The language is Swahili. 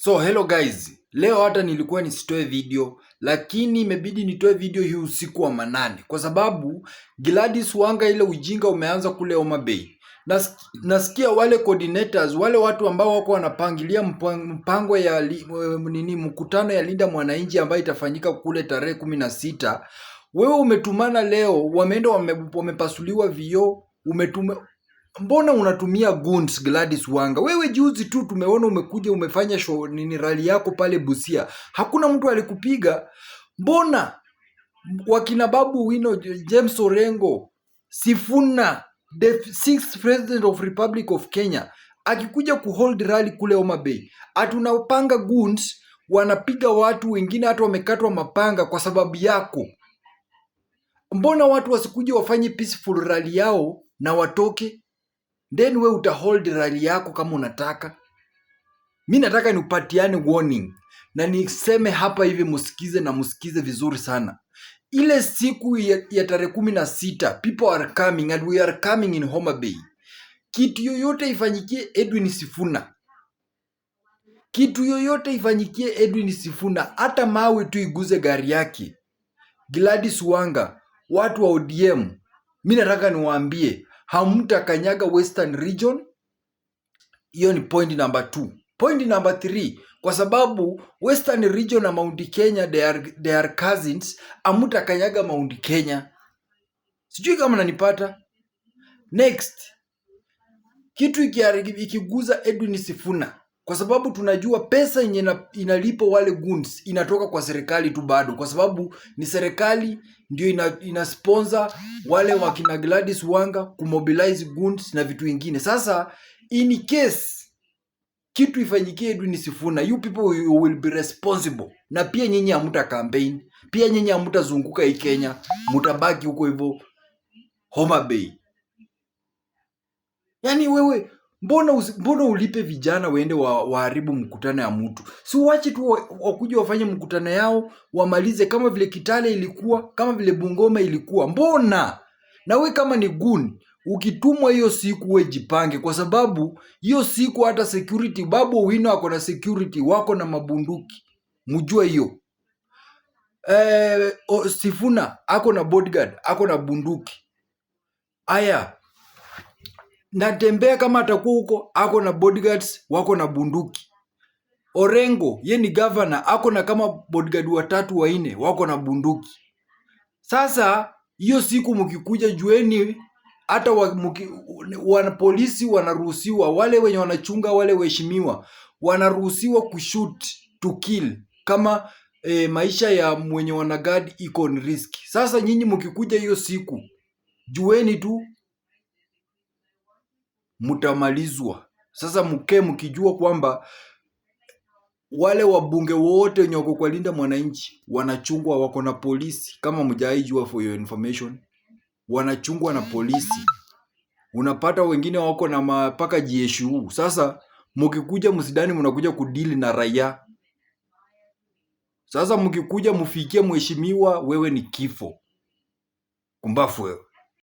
So hello guys, leo hata nilikuwa nisitoe video, lakini imebidi nitoe video hii usiku wa manane kwa sababu Gladys Wanga ile ujinga umeanza kule Homa Bay. Nasikia wale coordinators, wale watu ambao wako wanapangilia mpango ya mkutano ya Linda Mwananchi ambayo itafanyika kule tarehe 16. Wewe umetumana leo, wameenda wamepasuliwa vioo, mbona unatumia goons Gladys Wanga? Wewe juzi tu tumeona umekuja umefanya show rally yako pale Busia. Hakuna mtu alikupiga. Mbona wakina Babu Wino, James Orengo, Sifuna, the 6th president of Republic of Kenya, akikuja kuhold rally kule Homa Bay, atunapanga goons wanapiga watu wengine, hata wamekatwa mapanga kwa sababu yako. Mbona watu wasikuje wafanye peaceful rally yao na watoke? Then we utahold rally yako kama unataka. Mi nataka nipatiane warning na niseme hapa hivi, musikize na musikize vizuri sana. Ile siku ya tarehe 16, people are coming and we are coming in Homa Bay. Kitu yoyote ifanyikie Edwin Sifuna. Kitu yoyote ifanyikie Edwin Sifuna, hata mawe tu iguze gari yake. Gladys Wanga, watu wa ODM, mi nataka niwaambie, hamtakanyaga Western Region. Hiyo ni point number 2. Point number 3, kwa sababu Western Region na Mount Kenya they are cousins, hamtakanyaga Mount Kenya. Sijui kama nanipata. Next, kitu ikiguza Edwin Sifuna, kwa sababu tunajua pesa yenye inalipo wale goons inatoka kwa serikali tu bado, kwa sababu ni serikali ndio ina sponsor wale wakina Gladys Wanga kumobilize goons na vitu vingine. Sasa in case kitu ifanyikie Edwin Sifuna, you people will be responsible. Na pia nyinyi hamuta campaign, pia nyinyi hamuta zunguka hii Kenya, mutabaki huko hivyo Homa Bay. Yani wewe mbona ulipe vijana waende waharibu mkutano ya mtu? Si uache tu wakuje wafanye mkutano yao wamalize, kama vile Kitale ilikuwa, kama vile Bungoma ilikuwa. Mbona? Na we kama ni goon, ukitumwa hiyo siku we jipange, kwa sababu hiyo siku hata security, Babu Wino ako na security, wako na mabunduki. Mjua hiyo. Sifuna ako na bodyguard, ako na bunduki. Aya, Natembeya kama atakuwa huko, ako na bodyguards, wako na bunduki. Orengo, ye ni governor, ako na kama bodyguard 3 4 wako na bunduki. Sasa hiyo siku mkikuja, jueni hata wana polisi wanaruhusiwa, wale wenye wanachunga wale waheshimiwa wanaruhusiwa kushoot to kill kama maisha ya mwenye wanagadi iko on risk. Sasa nyinyi mkikuja hiyo siku, jueni tu mutamalizwa. Sasa mkijua kwamba wale wabunge wote wenye wako kwa Linda Mwananchi wanachungwa, wako na polisi. Kama mjaijua, for your information, wanachungwa na polisi. Unapata wengine wako na mapaka GSU. Sasa mkikuja msidani mnakuja kudili na raia. Sasa mkikuja mfikie mheshimiwa, wewe ni kifo. Kumbafu wewe.